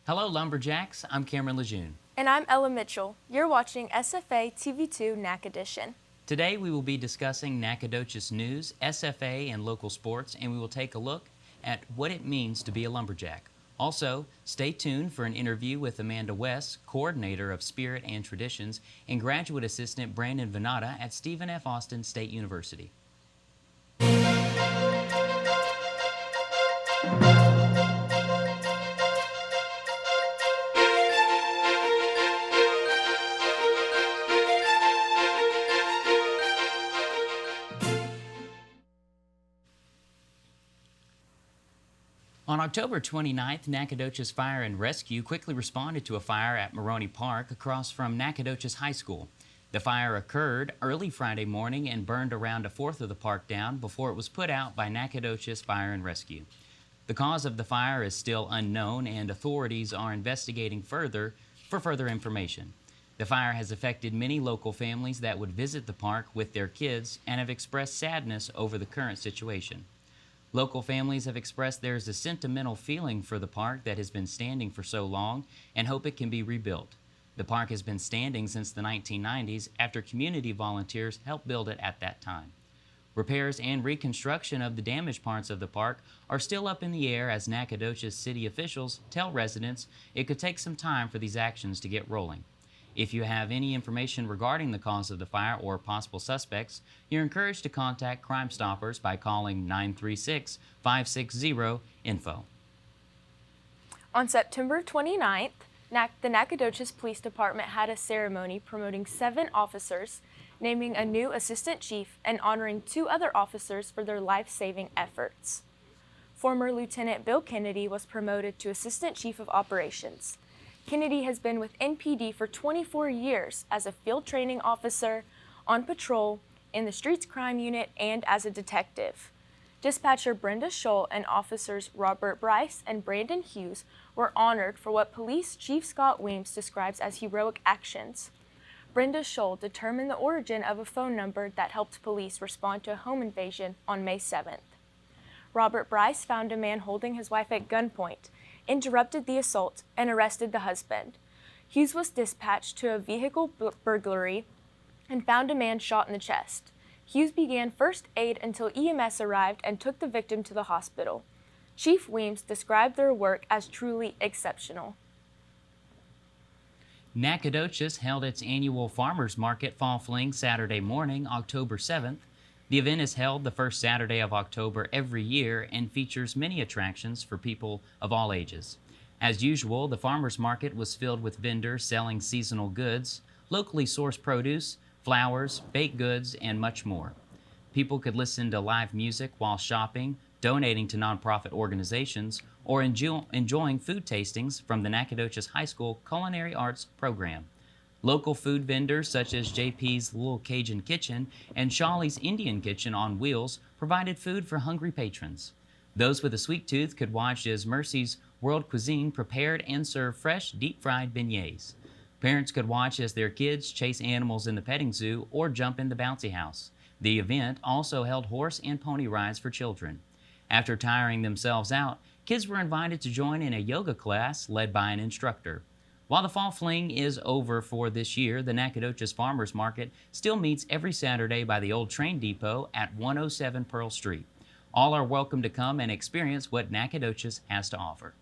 Hello, Lumberjacks. I'm Cameron Lejeune. And I'm Ella Mitchell. You're watching SFA TV2 Nac Edition. Today we will be discussing Nacogdoches news, SFA, and local sports, and we will take a look at what it means to be a lumberjack. Also, stay tuned for an interview with Amanda West, coordinator of Spirit and Traditions, and graduate assistant Brandon Venata at Stephen F. Austin State University. On October 29th, Nacogdoches Fire and Rescue quickly responded to a fire at Maroney Park across from Nacogdoches High School. The fire occurred early Friday morning and burned around a fourth of the park down before it was put out by Nacogdoches Fire and Rescue. The cause of the fire is still unknown, and authorities are investigating further for further information. The fire has affected many local families that would visit the park with their kids and have expressed sadness over the current situation. Local families have expressed there is a sentimental feeling for the park that has been standing for so long and hope it can be rebuilt. The park has been standing since the 1990s after community volunteers helped build it at that time. Repairs and reconstruction of the damaged parts of the park are still up in the air as Nacogdoches city officials tell residents it could take some time for these actions to get rolling. If you have any information regarding the cause of the fire or possible suspects, you're encouraged to contact Crime Stoppers by calling 936-560-INFO. On September 29th, the Nacogdoches Police Department had a ceremony promoting 7 officers, naming a new assistant chief, and honoring 2 other officers for their life-saving efforts. Former Lieutenant Bill Kennedy was promoted to Assistant Chief of Operations. Kennedy has been with NPD for 24 years as a field training officer, on patrol, in the Streets Crime Unit, and as a detective. Dispatcher Brenda Scholl and officers Robert Bryce and Brandon Hughes were honored for what Police Chief Scott Weems describes as heroic actions. Brenda Scholl determined the origin of a phone number that helped police respond to a home invasion on May 7th. Robert Bryce found a man holding his wife at gunpoint, interrupted the assault, and arrested the husband. Hughes was dispatched to a vehicle burglary and found a man shot in the chest. Hughes began first aid until EMS arrived and took the victim to the hospital. Chief Weems described their work as truly exceptional. Nacogdoches held its annual Farmers Market Fall Fling Saturday morning, October 7th. The event is held the first Saturday of October every year and features many attractions for people of all ages. As usual, the farmers market was filled with vendors selling seasonal goods, locally sourced produce, flowers, baked goods, and much more. People could listen to live music while shopping, donating to nonprofit organizations, or enjoying food tastings from the Nacogdoches High School Culinary Arts program. Local food vendors such as JP's Little Cajun Kitchen and Shawley's Indian Kitchen on Wheels provided food for hungry patrons. Those with a sweet tooth could watch as Mercy's World Cuisine prepared and served fresh, deep-fried beignets. Parents could watch as their kids chase animals in the petting zoo or jump in the bouncy house. The event also held horse and pony rides for children. After tiring themselves out, kids were invited to join in a yoga class led by an instructor. While the Fall Fling is over for this year, the Nacogdoches Farmers Market still meets every Saturday by the old train depot at 107 Pearl Street. All are welcome to come and experience what Nacogdoches has to offer.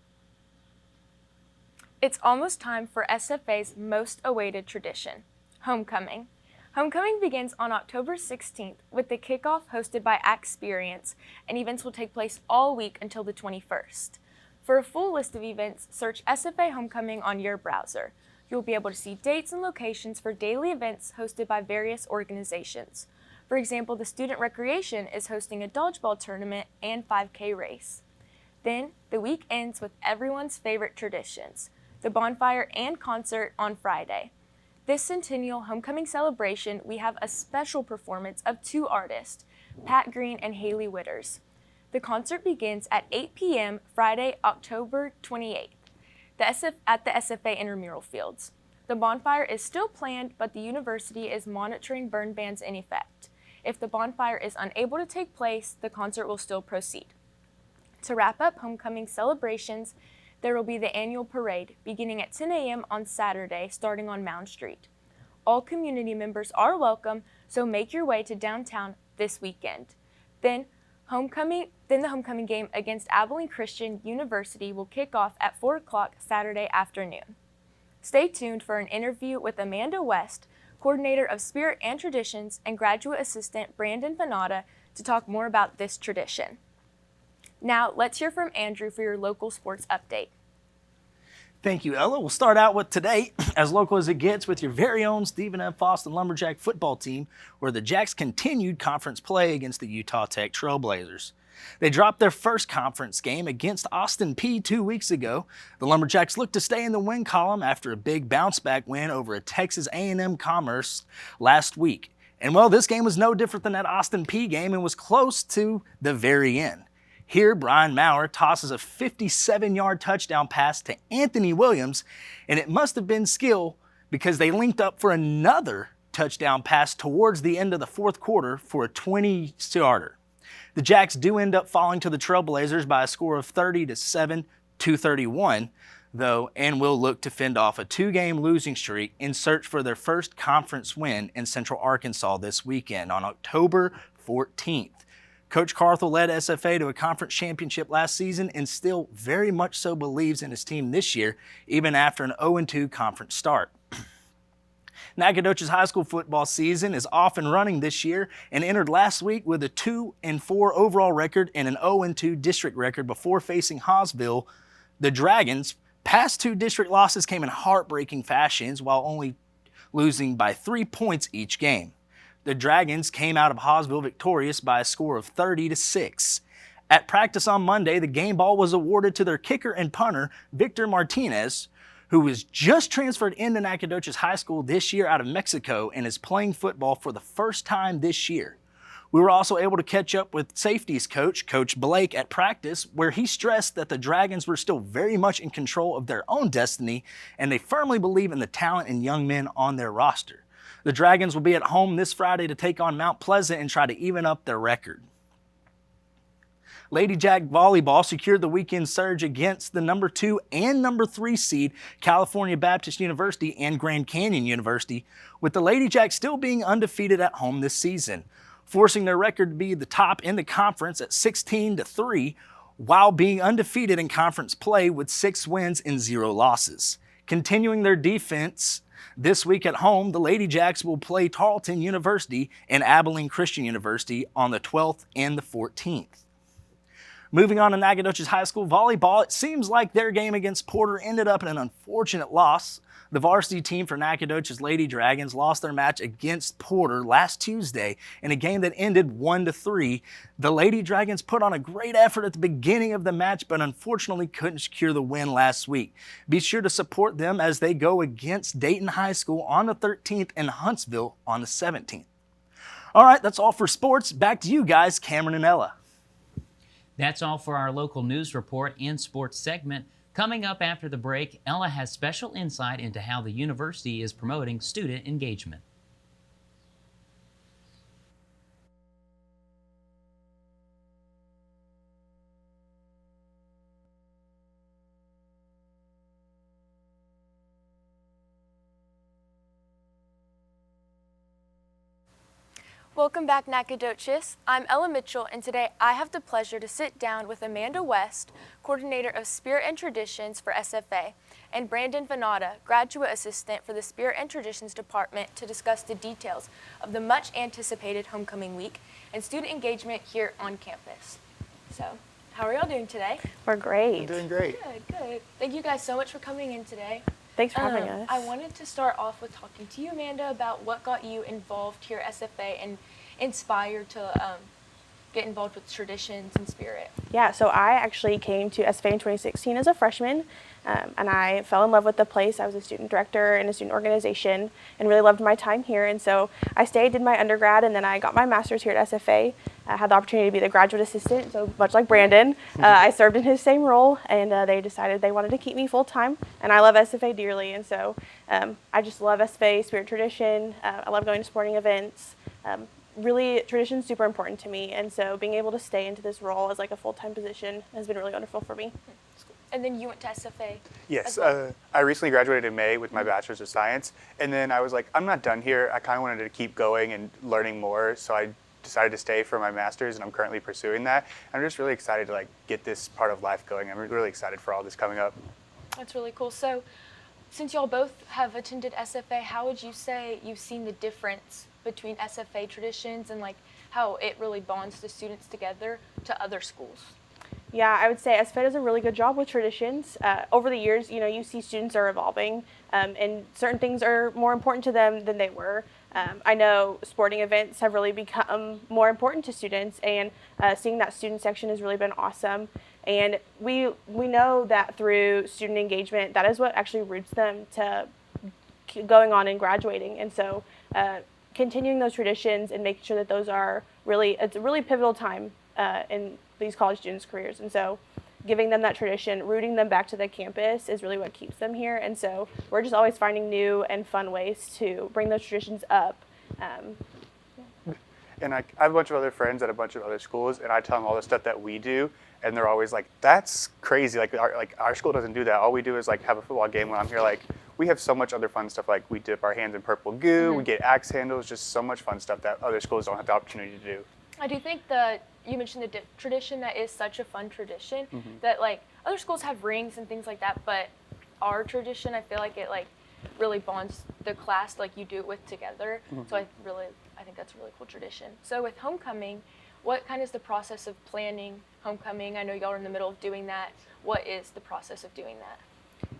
It's almost time for SFA's most awaited tradition, homecoming. Homecoming begins on October 16th with the kickoff hosted by Experience, and events will take place all week until the 21st. For a full list of events, search SFA Homecoming on your browser. You'll be able to see dates and locations for daily events hosted by various organizations. For example, the Student Recreation is hosting a dodgeball tournament and 5K race. Then, the week ends with everyone's favorite traditions, the bonfire and concert on Friday. This Centennial Homecoming celebration, we have a special performance of 2 artists, Pat Green and Haley Witters. The concert begins at 8 p.m. Friday, October 28th at the SFA Intramural Fields. The bonfire is still planned, but the university is monitoring burn bans in effect. If the bonfire is unable to take place, the concert will still proceed. To wrap up homecoming celebrations, there will be the annual parade beginning at 10 a.m. on Saturday, starting on Mound Street. All community members are welcome, so make your way to downtown this weekend. Then the homecoming game against Abilene Christian University will kick off at 4 o'clock Saturday afternoon. Stay tuned for an interview with Amanda West, coordinator of Spirit and Traditions, and graduate assistant Brandon Venata to talk more about this tradition. Now, let's hear from Andrew for your local sports update. Thank you, Ella. We'll start out with today, as local as it gets, with your very own Stephen F. Austin Lumberjack football team, where the Jacks continued conference play against the Utah Tech Trailblazers. They dropped their first conference game against Austin Peay 2 weeks ago. The Lumberjacks look to stay in the win column after a big bounce-back win over a Texas A&M Commerce last week. And well, this game was no different than that Austin Peay game and was close to the very end. Here, Brian Maurer tosses a 57-yard touchdown pass to Anthony Williams, and it must have been skill because they linked up for another touchdown pass towards the end of the fourth quarter for a 20-yarder. The Jacks do end up falling to the Trailblazers by a score of 30-7 to 31, though, and will look to fend off a 2-game losing streak in search for their first conference win in Central Arkansas this weekend on October 14th. Coach Carthel led SFA to a conference championship last season and still very much so believes in his team this year, even after an 0-2 conference start. Nacogdoches high school football season is off and running this year and entered last week with a 2-4 overall record and an 0-2 district record before facing Hawesville. The Dragons' past 2 district losses came in heartbreaking fashions while only losing by 3 points each game. The Dragons came out of Hawesville victorious by a score of 30-6. At practice on Monday, the game ball was awarded to their kicker and punter, Victor Martinez, who was just transferred into Nacogdoches High School this year out of Mexico and is playing football for the first time this year. We were also able to catch up with safeties coach, Coach Blake, at practice, where he stressed that the Dragons were still very much in control of their own destiny, and they firmly believe in the talent and young men on their roster. The Dragons will be at home this Friday to take on Mount Pleasant and try to even up their record. Lady Jack Volleyball secured the weekend surge against the number 2 and number 3 seed California Baptist University and Grand Canyon University, with the Lady Jacks still being undefeated at home this season, forcing their record to be the top in the conference at 16-3, while being undefeated in conference play with 6 wins and 0 losses. Continuing their defense, this week at home, the Lady Jacks will play Tarleton University and Abilene Christian University on the 12th and the 14th. Moving on to Nacogdoches High School volleyball, it seems like their game against Porter ended up in an unfortunate loss. The varsity team for Nacogdoches Lady Dragons lost their match against Porter last Tuesday in a game that ended 1-3. The Lady Dragons put on a great effort at the beginning of the match, but unfortunately couldn't secure the win last week. Be sure to support them as they go against Dayton High School on the 13th and Huntsville on the 17th. All right, that's all for sports. Back to you guys, Cameron and Ella. That's all for our local news report and sports segment. Coming up after the break, Ella has special insight into how the university is promoting student engagement. Welcome back, Nacogdoches. I'm Ella Mitchell, and today I have the pleasure to sit down with Amanda West, coordinator of Spirit and Traditions for SFA, and Brandon Venata, graduate assistant for the Spirit and Traditions department, to discuss the details of the much anticipated homecoming week and student engagement here on campus. So, how are y'all doing today? We're great. I'm doing great. Good. Thank you guys so much for coming in today. Thanks for having us. I wanted to start off with talking to you, Amanda, about what got you involved here at SFA and inspired to get involved with traditions and spirit. Yeah, so I actually came to SFA in 2016 as a freshman, and I fell in love with the place. I was a student director in a student organization and really loved my time here. And so I stayed, did my undergrad, and then I got my master's here at SFA. I had the opportunity to be the graduate assistant, so much like Brandon, I served in his same role, and they decided they wanted to keep me full-time. And I love SFA dearly, and so I just love SFA, spirit tradition. I love going to sporting events. Really, tradition is super important to me, and so being able to stay into this role as like a full-time position has been really wonderful for me. And then you went to SFA. Yes, as well. I recently graduated in May with my Bachelor's of Science, and then I was like, I'm not done here. I kind of wanted to keep going and learning more, so I decided to stay for my Master's, and I'm currently pursuing that. I'm just really excited to like get this part of life going. I'm really excited for all this coming up. That's really cool. So, since y'all both have attended SFA, how would you say you've seen the difference between SFA traditions and like how it really bonds the students together to other schools? Yeah, I would say SFA does a really good job with traditions. Over the years, you see students are evolving, and certain things are more important to them than they were. I know sporting events have really become more important to students, and seeing that student section has really been awesome. And we know that through student engagement, that is what actually roots them to going on and graduating. And so continuing those traditions and making sure that those are really, it's a really pivotal time in these college students' careers. And so giving them that tradition, rooting them back to the campus is really what keeps them here. And so we're just always finding new and fun ways to bring those traditions up. And I have a bunch of other friends at a bunch of other schools, and I tell them all the stuff that we do, and they're always like, "That's crazy! Like our school doesn't do that. All we do is like have a football game when I'm here. Like we have so much other fun stuff. Like we dip our hands in purple goo, we get axe handles, just so much fun stuff that other schools don't have the opportunity to do." I do think you mentioned the dip tradition. That is such a fun tradition that like other schools have rings and things like that, but our tradition, I feel like it like really bonds the class like you do it with together. So I think that's a really cool tradition. So with homecoming, what kind is the process of planning homecoming? I know y'all are in the middle of doing that. What is the process of doing that?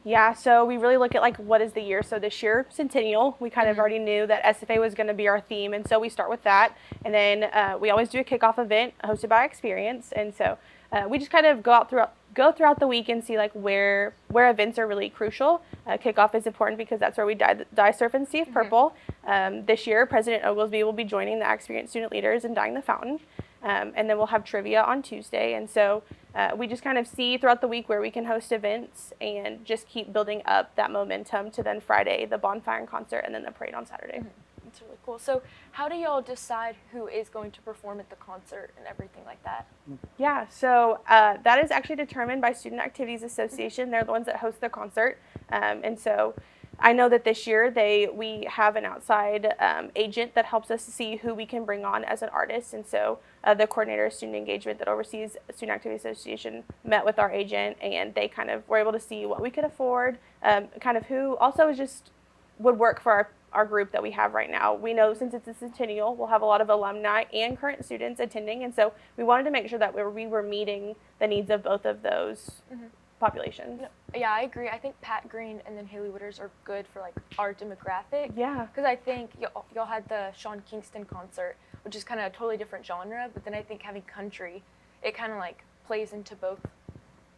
Yeah, so we really look at like what is the year. So this year, Centennial, we kind of already knew that SFA was going to be our theme, and so we start with that. And then we always do a kickoff event hosted by Experience, and so we just kind of go throughout the week and see like where events are really crucial. Kickoff is important because that's where we dye surf and Steve purple. This year, President Oglesby will be joining the Experience student leaders in dyeing the fountain. And then we'll have trivia on Tuesday. And so we just kind of see throughout the week where we can host events and just keep building up that momentum to then Friday, the bonfire and concert, and then the parade on Saturday. That's really cool. So how do y'all decide who is going to perform at the concert and everything like that? Yeah, so that is actually determined by Student Activities Association. They're the ones that host the concert. And so I know that this year we have an outside agent that helps us see who we can bring on as an artist. And so the coordinator of student engagement that oversees Student Activities Association met with our agent, and they kind of were able to see what we could afford, kind of who also just would work for our group that we have right now. We know since it's a centennial, we'll have a lot of alumni and current students attending. And so we wanted to make sure that we were meeting the needs of both of those populations. Yeah, I agree. I think Pat Green and then Haley Witters are good for like our demographic. Yeah. Because I think y'all had the Sean Kingston concert, which is kind of a totally different genre. But then I think having country, it kind of like plays into both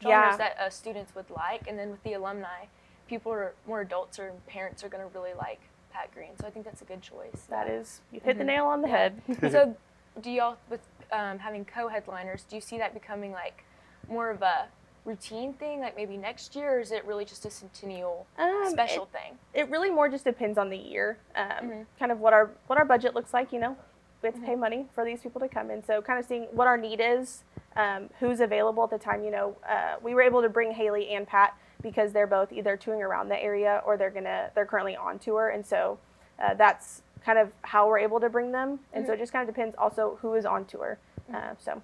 genres that students would like. And then with the alumni, people are more adults or parents are going to really like Pat Green. So I think that's a good choice. That is, you hit the nail on the head. So do y'all, with having co-headliners, do you see that becoming like more of a routine thing, like maybe next year, or is it really just a centennial special thing? It really more just depends on the year, kind of what our budget looks like. We have to pay money for these people to come in, so kind of seeing what our need is, who's available at the time. We were able to bring Haley and Pat because they're both either touring around the area or they're currently on tour, and so that's kind of how we're able to bring them. And so it just kind of depends also who is on tour. So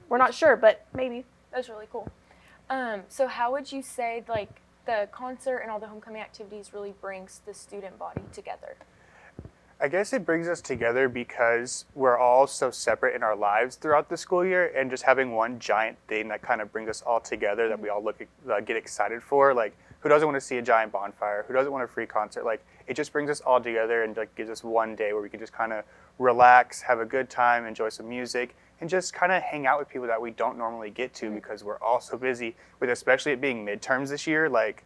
we're not sure, but maybe. That's really cool. So how would you say like the concert and all the homecoming activities really brings the student body together? I guess it brings us together because we're all so separate in our lives throughout the school year, and just having one giant thing that kind of brings us all together that we all get excited for. Like, who doesn't want to see a giant bonfire? Who doesn't want a free concert? Like, it just brings us all together and like gives us one day where we can just kind of relax, have a good time, enjoy some music, and just kind of hang out with people that we don't normally get to because we're all so busy with, especially it being midterms this year. Like,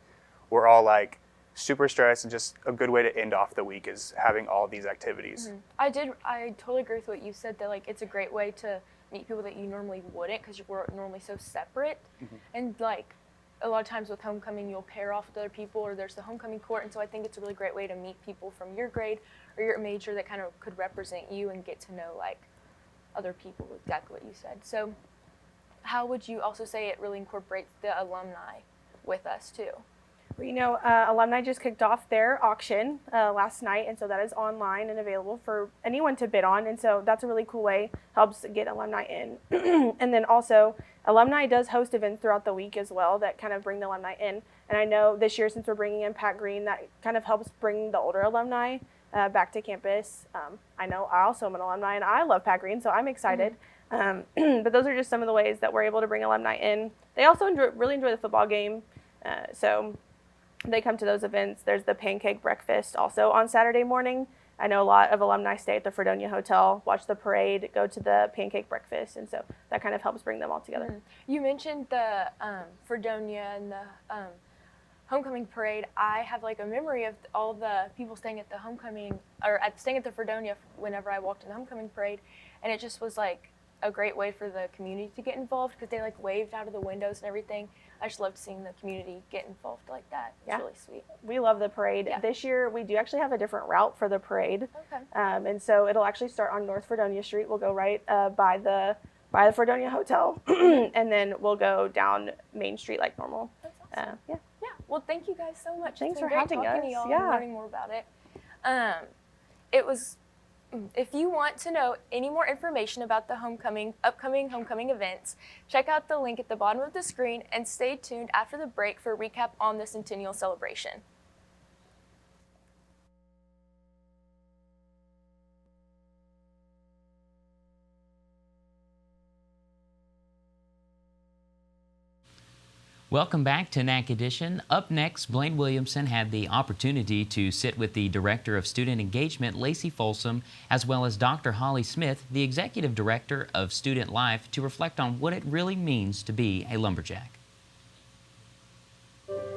we're all like super stressed, and just a good way to end off the week is having all these activities. I totally agree with what you said, that like it's a great way to meet people that you normally wouldn't because we're normally so separate. And like a lot of times with homecoming, you'll pair off with other people, or there's the homecoming court, and so I think it's a really great way to meet people from your grade or your major that kind of could represent you and get to know like other people, exactly what you said. So how would you also say it really incorporates the alumni with us too. Well, you know, alumni just kicked off their auction last night, and so that is online and available for anyone to bid on, and so that's a really cool way, helps get alumni in. And then also, alumni does host events throughout the week as well that kind of bring the alumni in, and I know this year, since we're bringing in Pat Green, that kind of helps bring the older alumni back to campus. I know I also am an alumni, and I love Pat Green, so I'm excited. But those are just some of the ways that we're able to bring alumni in. They also really enjoy the football game, so they come to those events. There's the pancake breakfast also on Saturday morning. I know a lot of alumni stay at the Fredonia Hotel, watch the parade, go to the pancake breakfast, and so that kind of helps bring them all together. You mentioned the Fredonia and the homecoming parade. I have like a memory of all the people staying at the homecoming, or staying at the Fredonia whenever I walked in the homecoming parade, and it just was like a great way for the community to get involved because they like waved out of the windows and everything. I just loved seeing the community get involved like that. It's really sweet. We love the parade. Yeah. This year we do actually have a different route for the parade. Okay. And so it'll actually start on North Fredonia Street. We'll go right by the Fredonia Hotel, and then we'll go down Main Street like normal. That's awesome. Yeah. Yeah. Well, thank you guys so much. Thanks It's been for great having talking us. to y'all Yeah. and learning more about it. It was. If you want to know any more information about the upcoming homecoming events, check out the link at the bottom of the screen and stay tuned after the break for a recap on the Centennial celebration. Welcome back to Nac Edition. Up next, Blaine Williamson had the opportunity to sit with the Director of Student Engagement, Lacey Folsom, as well as Dr. Holly Smith, the Executive Director of Student Life, to reflect on what it really means to be a lumberjack.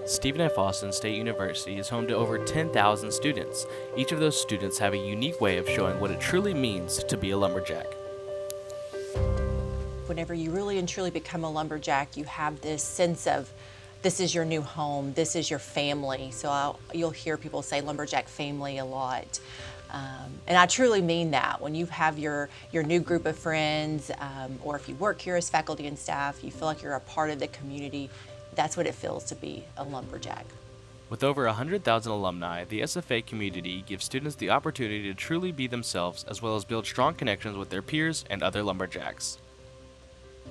Stephen F. Austin State University is home to over 10,000 students. Each of those students have a unique way of showing what it truly means to be a lumberjack. Whenever you really and truly become a lumberjack, you have this sense of this is your new home, this is your family. So you'll hear people say lumberjack family a lot. And I truly mean that. When you have your new group of friends, or if you work here as faculty and staff, you feel like you're a part of the community. That's what it feels to be a lumberjack. With over 100,000 alumni, the SFA community gives students the opportunity to truly be themselves, as well as build strong connections with their peers and other lumberjacks.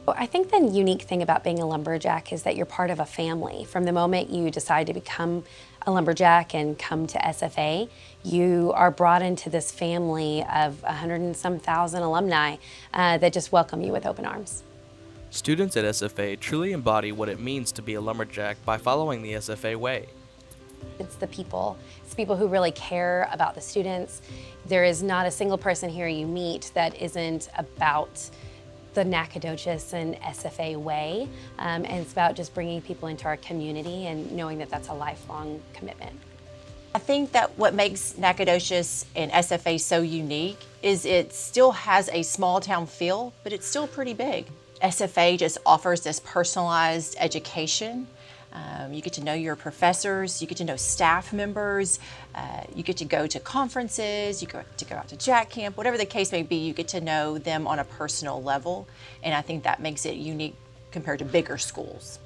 I think the unique thing about being a lumberjack is that you're part of a family. From the moment you decide to become a lumberjack and come to SFA, you are brought into this family of 100 and some thousand alumni that just welcome you with open arms. Students at SFA truly embody what it means to be a lumberjack by following the SFA way. It's the people. It's people who really care about the students. There is not a single person here you meet that isn't about the Nacogdoches and SFA way, and it's about just bringing people into our community and knowing that that's a lifelong commitment. I think that what makes Nacogdoches and SFA so unique is it still has a small town feel, but it's still pretty big. SFA just offers this personalized education. You get to know your professors, you get to know staff members, you get to go to conferences, you get to go out to Jack Camp, whatever the case may be, you get to know them on a personal level, and I think that makes it unique compared to bigger schools.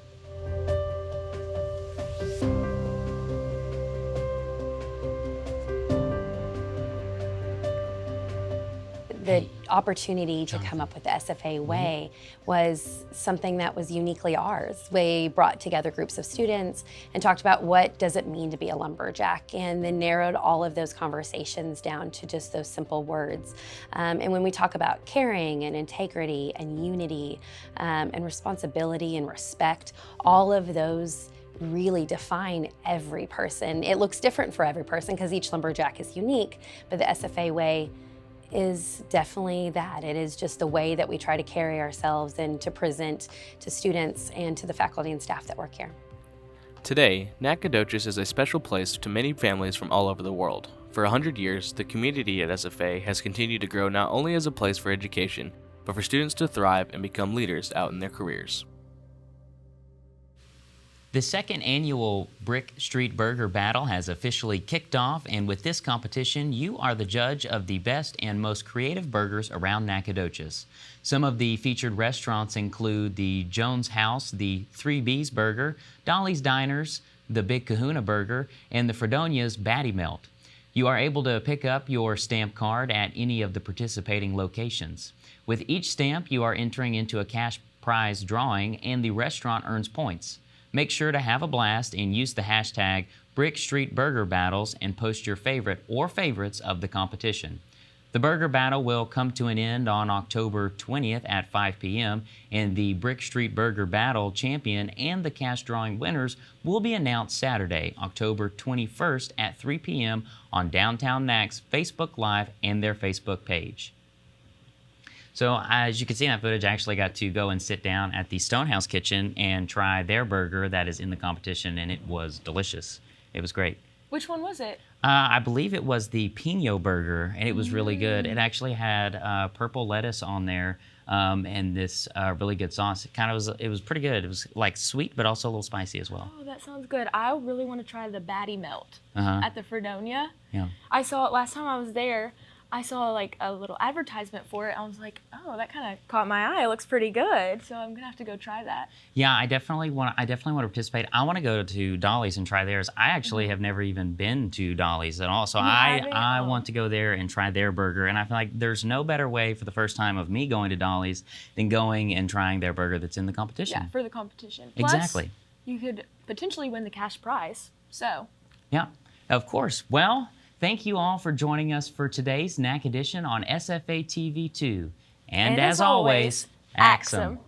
The opportunity to come up with the SFA way was something that was uniquely ours. We brought together groups of students and talked about what does it mean to be a lumberjack, and then narrowed all of those conversations down to just those simple words. And when we talk about caring and integrity and unity and responsibility and respect, all of those really define every person. It looks different for every person because each lumberjack is unique, but the SFA way is definitely that. It is just the way that we try to carry ourselves and to present to students and to the faculty and staff that work here. Today, Nacogdoches is a special place to many families from all over the world. For 100 years, the community at SFA has continued to grow not only as a place for education, but for students to thrive and become leaders out in their careers. The second annual Brick Street Burger Battle has officially kicked off, and with this competition, you are the judge of the best and most creative burgers around Nacogdoches. Some of the featured restaurants include the Jones House, the 3B's Burger, Dolly's Diners, the Big Kahuna Burger, and the Fredonia's Batty Melt. You are able to pick up your stamp card at any of the participating locations. With each stamp, you are entering into a cash prize drawing, and the restaurant earns points. Make sure to have a blast and use the hashtag Brick Street Burger Battles and post your favorite or favorites of the competition. The burger battle will come to an end on October 20th at 5 p.m., and the Brick Street Burger Battle champion and the cash drawing winners will be announced Saturday, October 21st at 3 p.m. on Downtown Nac's Facebook Live and their Facebook page. So as you can see in that footage, I actually got to go and sit down at the Stonehouse Kitchen and try their burger that is in the competition, and it was delicious. It was great. Which one was it? I believe it was the Pino burger, and it was really good. It actually had purple lettuce on there and this really good sauce. It was pretty good. It was like sweet, but also a little spicy as well. Oh, that sounds good. I really want to try the Batty Melt at the Fredonia. Yeah. I saw it last time I was there. I saw like a little advertisement for it. I was like, oh, that kind of caught my eye. It looks pretty good. So I'm gonna have to go try that. Yeah, I definitely want to participate. I want to go to Dolly's and try theirs. I actually have never even been to Dolly's at all. So I want to go there and try their burger. And I feel like there's no better way for the first time of me going to Dolly's than going and trying their burger that's in the competition. Yeah, for the competition. Plus, exactly. You could potentially win the cash prize. So. Yeah, of course. Well, thank you all for joining us for today's Nac Edition on SFA TV 2. And as always, Axum.